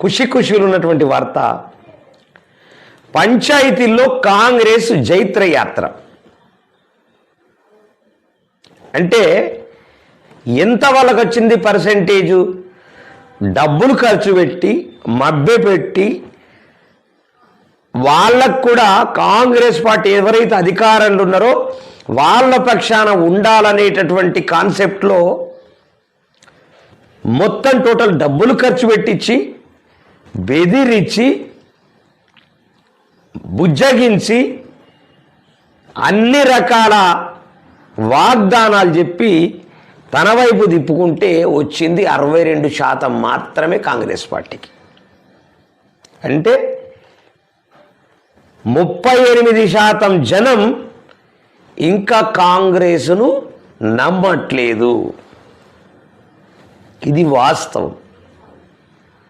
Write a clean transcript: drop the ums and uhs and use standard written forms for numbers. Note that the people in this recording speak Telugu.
ఖుషీలు ఉన్నటువంటి వార్త. పంచాయతీల్లో కాంగ్రెస్ జైత్రయాత్ర. అంటే ఎంత వాళ్ళకి వచ్చింది పర్సెంటేజు? డబ్బులు ఖర్చు పెట్టి మభ్యపెట్టి వాళ్ళకు కూడా కాంగ్రెస్ పార్టీ ఎవరైతే అధికారంలో ఉన్నారో వాళ్ళ పక్షాన ఉండాలనేటటువంటి కాన్సెప్ట్లో మొత్తం టోటల్ డబ్బులు ఖర్చు పెట్టించి బెదిరించి బుజ్జగించి అన్ని రకాల వాగ్దానాలు చెప్పి తన వైపు తిప్పుకుంటే వచ్చింది 62% మాత్రమే కాంగ్రెస్ పార్టీకి. అంటే 38% జనం ఇంకా కాంగ్రెస్ను నమ్మట్లేదు. ఇది వాస్తవం.